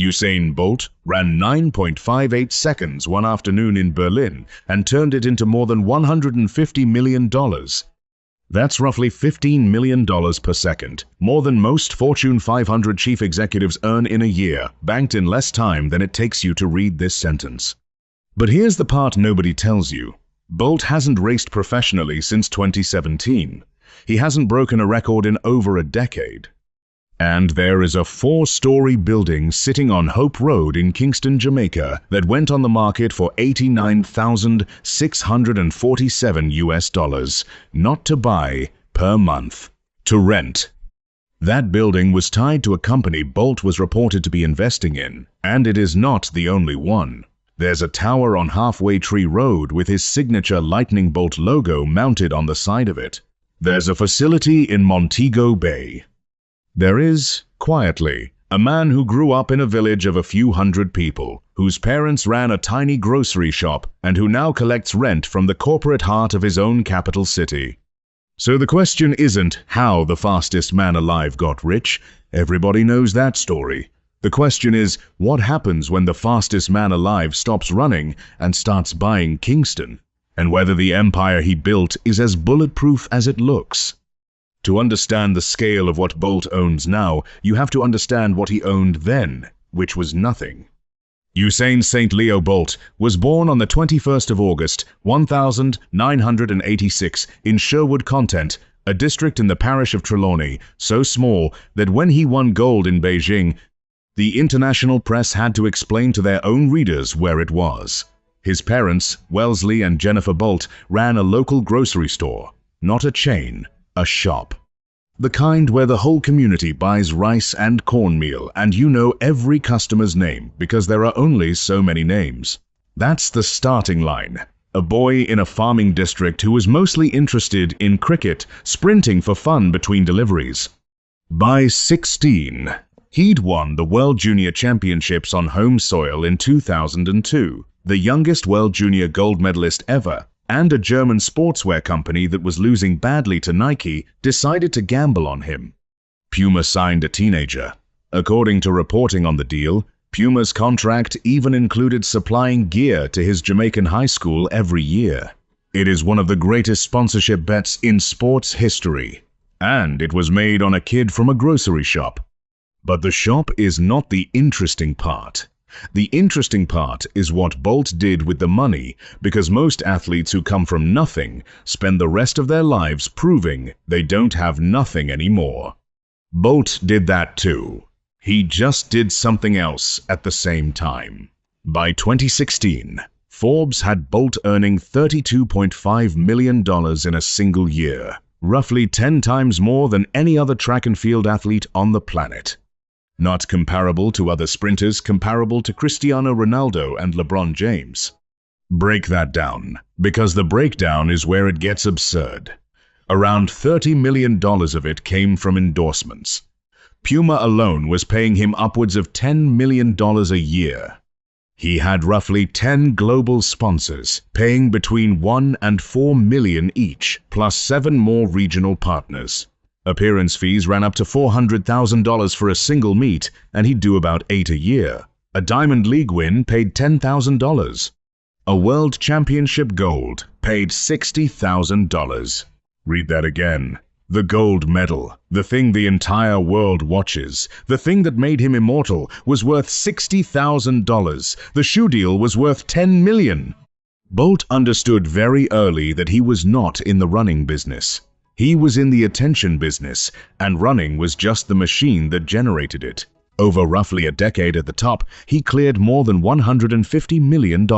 Usain Bolt ran 9.58 seconds one afternoon in Berlin and turned it into more than $150 million. That's roughly $15 million per second, more than most Fortune 500 chief executives earn in a year, banked in less time than it takes you to read this sentence. But here's the part nobody tells you. Bolt hasn't raced professionally since 2017. He hasn't broken a record in over a decade. And there is a four-story building sitting on Hope Road in Kingston, Jamaica that went on the market for $89,647 not to buy per month, to rent. That building was tied to a company Bolt was reported to be investing in, and it is not the only one. There's a tower on Halfway Tree Road with his signature lightning bolt logo mounted on the side of it. There's a facility in Montego Bay. There is, quietly, a man who grew up in a village of a few hundred people, whose parents ran a tiny grocery shop, and who now collects rent from the corporate heart of his own capital city. So the question isn't how the fastest man alive got rich. Everybody knows that story. The question is, what happens when the fastest man alive stops running and starts buying Kingston, and whether the empire he built is as bulletproof as it looks. To understand the scale of what Bolt owns now, you have to understand what he owned then, which was nothing. Usain St. Leo Bolt was born on the 21st of August, 1986 in Sherwood Content, a district in the parish of Trelawney, so small that when he won gold in Beijing, the international press had to explain to their own readers where it was. His parents, Wellesley and Jennifer Bolt, ran a local grocery store, not a chain, a shop. The kind where the whole community buys rice and cornmeal and you know every customer's name because there are only so many names. That's the starting line. A boy in a farming district who was mostly interested in cricket, sprinting for fun between deliveries. By 16, he'd won the World Junior Championships on home soil in 2002, the youngest World Junior gold medalist ever, and a German sportswear company that was losing badly to Nike decided to gamble on him. Puma signed a teenager. According to reporting on the deal, Puma's contract even included supplying gear to his Jamaican high school every year. It is one of the greatest sponsorship bets in sports history, and it was made on a kid from a grocery shop. But the shop is not the interesting part. The interesting part is what Bolt did with the money, because most athletes who come from nothing spend the rest of their lives proving they don't have nothing anymore. Bolt did that too. He just did something else at the same time. By 2016, Forbes had Bolt earning $32.5 million in a single year, roughly 10 times more than any other track and field athlete on the planet. Not comparable to other sprinters, comparable to Cristiano Ronaldo and LeBron James. Break that down, because the breakdown is where it gets absurd. Around $30 million of it came from endorsements. Puma alone was paying him upwards of $10 million a year. He had roughly 10 global sponsors, paying between $1 and $4 million each, plus 7 more regional partners. Appearance fees ran up to $400,000 for a single meet, and he'd do about 8 a year. A Diamond League win paid $10,000. A World Championship gold paid $60,000. Read that again. The gold medal, the thing the entire world watches, the thing that made him immortal, was worth $60,000. The shoe deal was worth $10 million. Bolt understood very early that he was not in the running business. He was in the attention business, and running was just the machine that generated it. Over roughly a decade at the top, he cleared more than $150 million.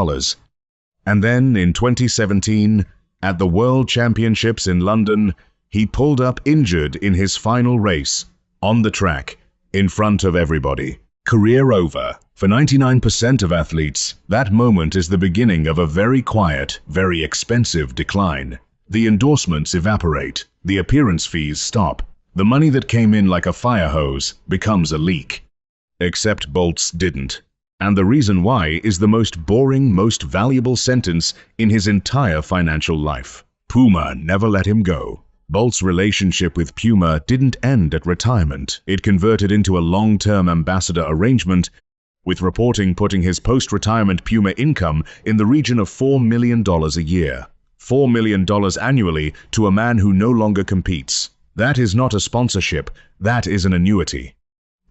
And then, in 2017, at the World Championships in London, he pulled up injured in his final race, on the track, in front of everybody. Career over. For 99% of athletes, that moment is the beginning of a very quiet, very expensive decline. The endorsements evaporate, the appearance fees stop, the money that came in like a fire hose becomes a leak. Except Bolt's didn't. And the reason why is the most boring, most valuable sentence in his entire financial life. Puma never let him go. Bolt's relationship with Puma didn't end at retirement. It converted into a long-term ambassador arrangement with reporting putting his post-retirement Puma income in the region of $4 million a year. $4 million annually to a man who no longer competes. That is not a sponsorship, that is an annuity.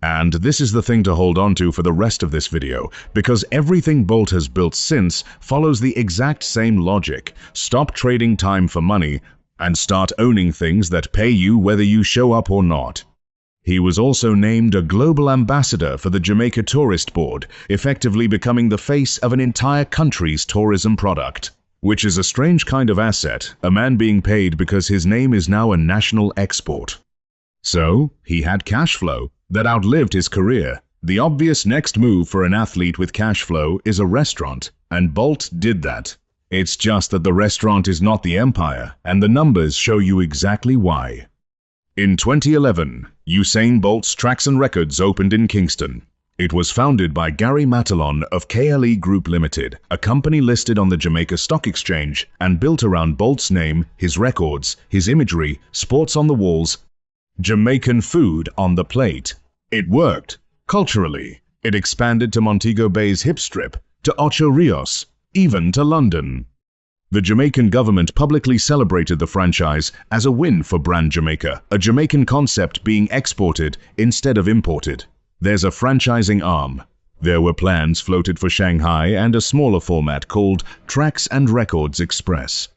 And this is the thing to hold on to for the rest of this video, because everything Bolt has built since follows the exact same logic. Stop trading time for money and start owning things that pay you whether you show up or not. He was also named a global ambassador for the Jamaica Tourist Board, effectively becoming the face of an entire country's tourism product. Which is a strange kind of asset, a man being paid because his name is now a national export. So, he had cash flow that outlived his career. The obvious next move for an athlete with cash flow is a restaurant, and Bolt did that. It's just that the restaurant is not the empire, and the numbers show you exactly why. In 2011, Usain Bolt's Tracks and Records opened in Kingston. It was founded by Gary Matalon of KLE Group Limited, a company listed on the Jamaica Stock Exchange and built around Bolt's name, his records, his imagery, sports on the walls, Jamaican food on the plate. It worked. Culturally, it expanded to Montego Bay's hip strip, to Ocho Rios, even to London. The Jamaican government publicly celebrated the franchise as a win for brand Jamaica, a Jamaican concept being exported instead of imported. There's a franchising arm. There were plans floated for Shanghai and a smaller format called Tracks and Records Express.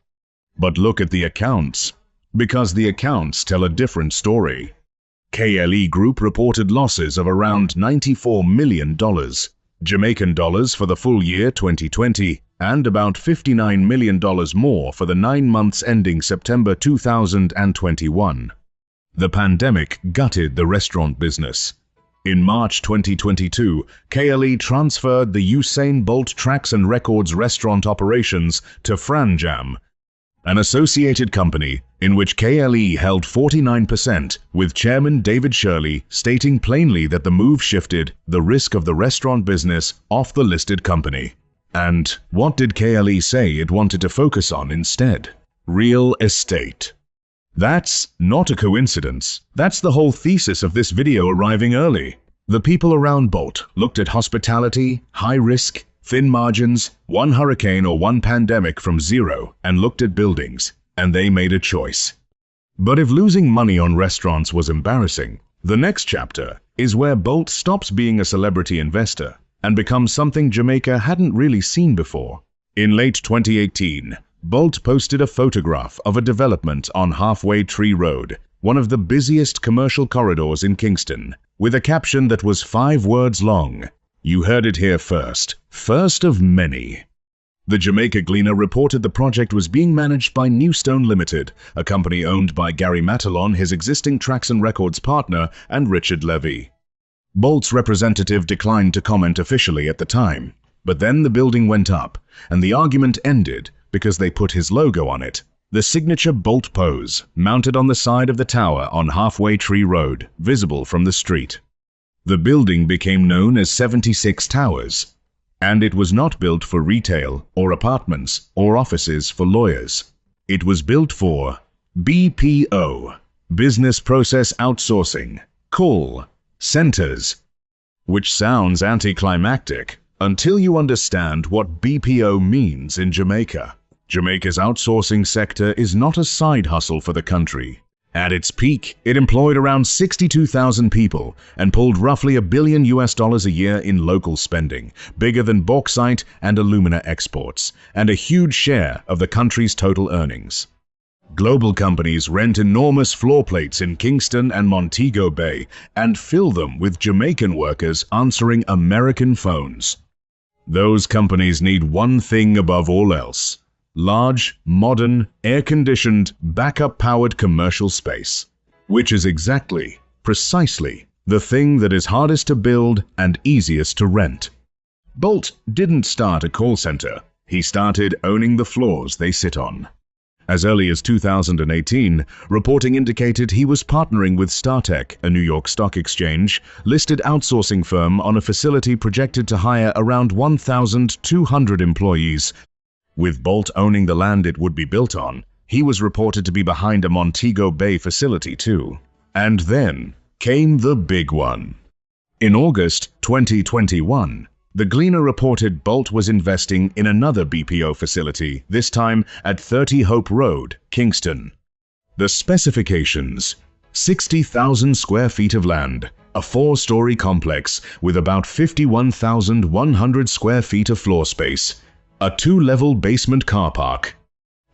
But look at the accounts, because the accounts tell a different story. KLE Group reported losses of around $94 million, Jamaican dollars for the full year 2020, and about $59 million more for the 9 months ending September 2021. The pandemic gutted the restaurant business. In March 2022, KLE transferred the Usain Bolt Tracks and Records restaurant operations to Franjam, an associated company in which KLE held 49%, with Chairman David Shirley stating plainly that the move shifted the risk of the restaurant business off the listed company. And what did KLE say it wanted to focus on instead? Real estate. That's not a coincidence. That's the whole thesis of this video arriving early. The people around Bolt looked at hospitality, high risk, thin margins, one hurricane or one pandemic from zero, and looked at buildings, and they made a choice. But if losing money on restaurants was embarrassing, the next chapter is where Bolt stops being a celebrity investor and becomes something Jamaica hadn't really seen before. In late 2018, Bolt posted a photograph of a development on Halfway Tree Road, one of the busiest commercial corridors in Kingston, with a caption that was 5 words long. You heard it here first. First of many. The Jamaica Gleaner reported the project was being managed by Newstone Limited, a company owned by Gary Matalon, his existing Tracks and Records partner, and Richard Levy. Bolt's representative declined to comment officially at the time, but then the building went up, and the argument ended because they put his logo on it. The signature Bolt pose, mounted on the side of the tower on Halfway Tree Road, visible from the street. The building became known as 76 Towers, and it was not built for retail or apartments or offices for lawyers. It was built for BPO, Business Process Outsourcing, call centers, which sounds anticlimactic until you understand what BPO means in Jamaica. Jamaica's outsourcing sector is not a side hustle for the country. At its peak, it employed around 62,000 people and pulled roughly $1 billion a year in local spending, bigger than bauxite and alumina exports, and a huge share of the country's total earnings. Global companies rent enormous floor plates in Kingston and Montego Bay and fill them with Jamaican workers answering American phones. Those companies need one thing above all else: large, modern, air-conditioned, backup-powered commercial space, which is precisely, the thing that is hardest to build and easiest to rent. Bolt didn't start a call center. He started owning the floors they sit on. As early as 2018, reporting indicated he was partnering with StarTech, a New York Stock Exchange listed outsourcing firm, on a facility projected to hire around 1,200 employees. With Bolt owning the land it would be built on, he was reported to be behind a Montego Bay facility too. And then came the big one. In August 2021, The Gleaner reported Bolt was investing in another BPO facility, this time at 30 Hope Road, Kingston. The specifications: 60,000 square feet of land, a four-story complex with about 51,100 square feet of floor space, a two-level basement car park,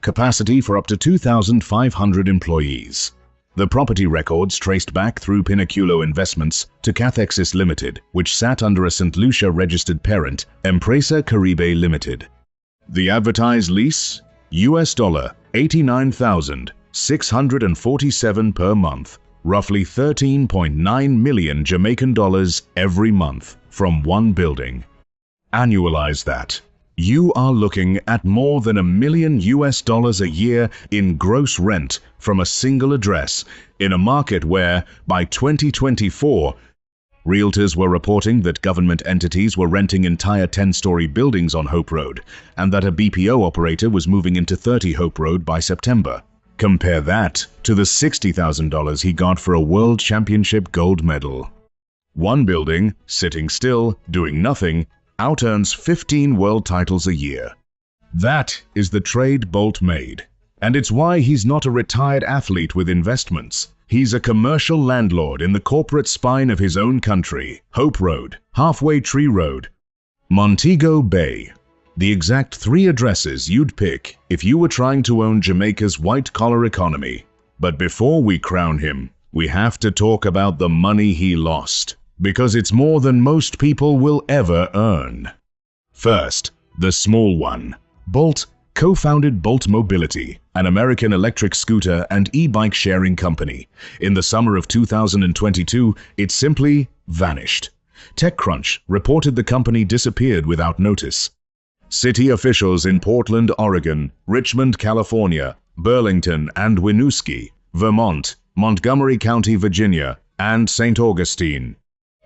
capacity for up to 2,500 employees. The property records traced back through Pinnaculo Investments to Cathexis Limited, which sat under a St. Lucia registered parent, Empresa Caribe Limited. The advertised lease? $89,647 per month, roughly 13.9 million Jamaican dollars every month from one building. Annualize that. You are looking at more than $1 million a year in gross rent from a single address in a market where, by 2024, realtors were reporting that government entities were renting entire 10-story buildings on Hope Road and that a BPO operator was moving into 30 Hope Road by September. Compare that to the $60,000 he got for a World Championship gold medal. One building, sitting still, doing nothing, out-earns 15 world titles a year. That is the trade Bolt made. And it's why he's not a retired athlete with investments. He's a commercial landlord in the corporate spine of his own country. Hope Road, Halfway Tree Road, Montego Bay. The exact 3 addresses you'd pick if you were trying to own Jamaica's white-collar economy. But before we crown him, we have to talk about the money he lost, because it's more than most people will ever earn. First, the small one. Bolt co-founded Bolt Mobility, an American electric scooter and e-bike sharing company. In the summer of 2022, it simply vanished. TechCrunch reported the company disappeared without notice. City officials in Portland, Oregon, Richmond, California, Burlington and Winooski, Vermont, Montgomery County, Virginia, and St. Augustine,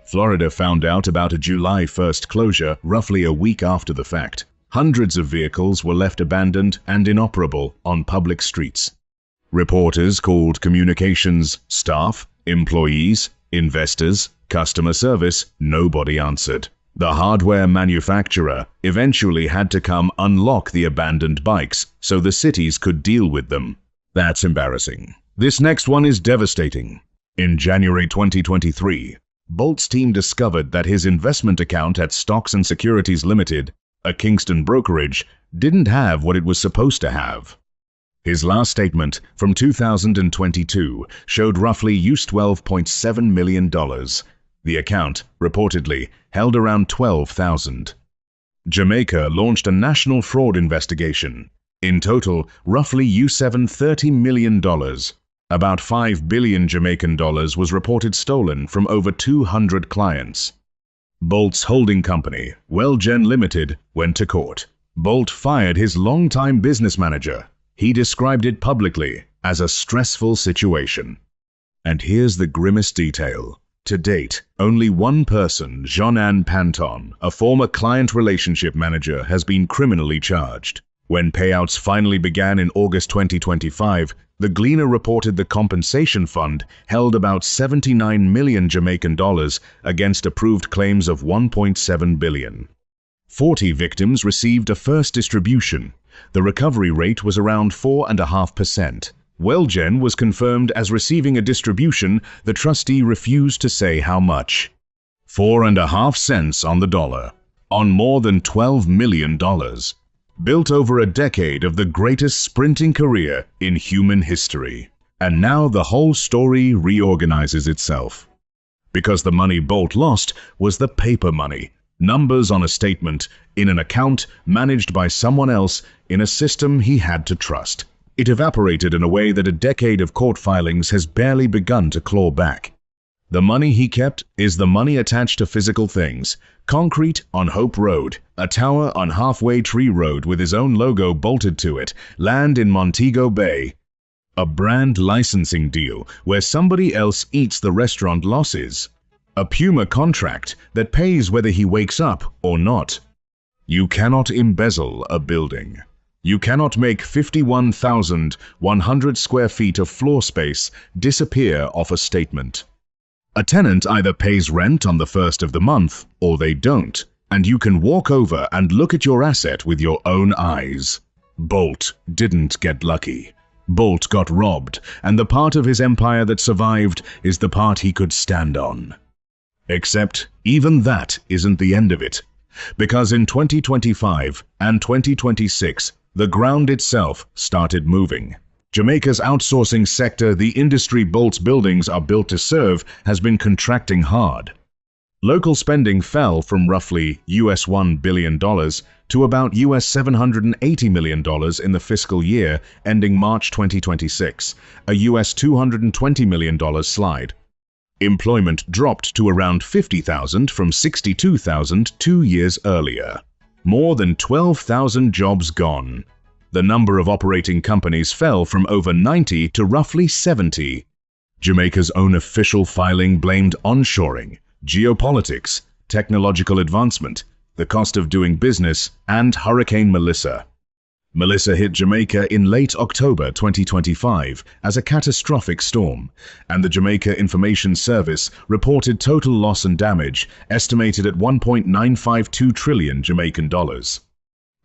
Florida found out about a July 1st closure roughly a week after the fact. Hundreds of vehicles were left abandoned and inoperable on public streets. Reporters called communications, staff, employees, investors, customer service. Nobody answered. The hardware manufacturer eventually had to come unlock the abandoned bikes so the cities could deal with them. That's embarrassing. This next one is devastating. In January 2023, Bolt's team discovered that his investment account at Stocks and Securities Limited, a Kingston brokerage, didn't have what it was supposed to have. His last statement from 2022 showed roughly $12.7 million. The account, reportedly, held around 12,000. Jamaica launched a national fraud investigation. In total, roughly $30 million. About 5 billion Jamaican dollars was reported stolen from over 200 clients. Bolt's holding company, Wellgen Limited, went to court. Bolt fired his longtime business manager. He described it publicly as a stressful situation. And here's the grimmest detail. To date, only one person, Jean-Anne Panton, a former client relationship manager, has been criminally charged. When payouts finally began in August 2025, the Gleaner reported the compensation fund held about 79 million Jamaican dollars against approved claims of 1.7 billion. 40 victims received a first distribution. The recovery rate was around 4.5%. Wellgen was confirmed as receiving a distribution. The trustee refused to say how much. 4.5 cents on the dollar, on more than $12 million. Built over a decade of the greatest sprinting career in human history. And now the whole story reorganizes itself. Because the money Bolt lost was the paper money, numbers on a statement, in an account managed by someone else in a system he had to trust. It evaporated in a way that a decade of court filings has barely begun to claw back. The money he kept is the money attached to physical things. Concrete on Hope Road, a tower on Halfway Tree Road with his own logo bolted to it, land in Montego Bay, a brand licensing deal where somebody else eats the restaurant losses, a Puma contract that pays whether he wakes up or not. You cannot embezzle a building. You cannot make 51,100 square feet of floor space disappear off a statement. A tenant either pays rent on the first of the month or they don't. and you can walk over and look at your asset with your own eyes. Bolt didn't get lucky. Bolt got robbed, and the part of his empire that survived is the part he could stand on. Except even that isn't the end of it, because in 2025 and 2026, the ground itself started moving. Jamaica's outsourcing sector, the industry Bolt's buildings are built to serve, has been contracting hard. Local spending fell from roughly $1 billion to about $780 million in the fiscal year ending March 2026, a $220 million slide. Employment dropped to around 50,000 from 62,000 2 years earlier. More than 12,000 jobs gone. The number of operating companies fell from over 90 to roughly 70. Jamaica's own official filing blamed onshoring, geopolitics, technological advancement, the cost of doing business, and Hurricane Melissa. Melissa hit Jamaica in late October 2025 as a catastrophic storm, and the Jamaica Information Service reported total loss and damage estimated at 1.952 trillion Jamaican dollars.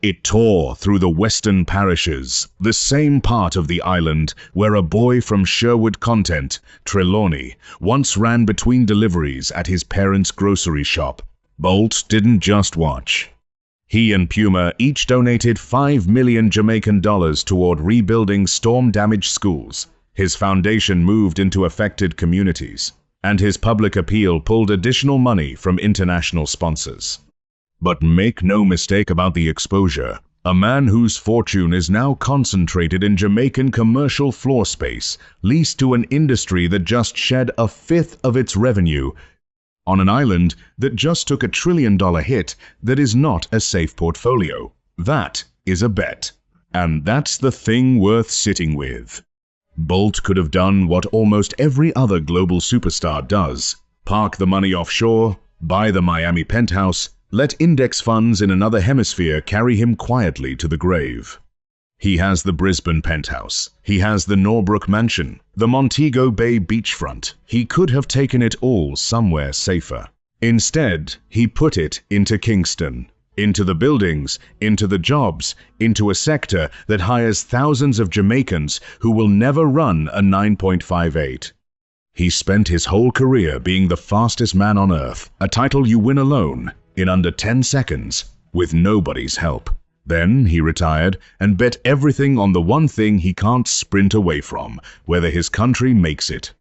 It tore through the western parishes, the same part of the island where a boy from Sherwood Content, Trelawney, once ran between deliveries at his parents' grocery shop. Bolt didn't just watch. He and Puma each donated 5 million Jamaican dollars toward rebuilding storm-damaged schools. His foundation moved into affected communities, and his public appeal pulled additional money from international sponsors. But make no mistake about the exposure. A man whose fortune is now concentrated in Jamaican commercial floor space, leased to an industry that just shed a fifth of its revenue, on an island that just took $1 trillion hit, that is not a safe portfolio. That is a bet. And that's the thing worth sitting with. Bolt could have done what almost every other global superstar does. Park the money offshore, buy the Miami penthouse, let index funds in another hemisphere carry him quietly to the grave. He has the Brisbane penthouse. He has the Norbrook mansion, the Montego Bay beachfront. He could have taken it all somewhere safer. Instead, he put it into Kingston, into the buildings, into the jobs, into a sector that hires thousands of Jamaicans who will never run a 9.58. He spent his whole career being the fastest man on earth, a title you win alone, in under 10 seconds, with nobody's help. Then he retired and bet everything on the one thing he can't sprint away from, whether his country makes it.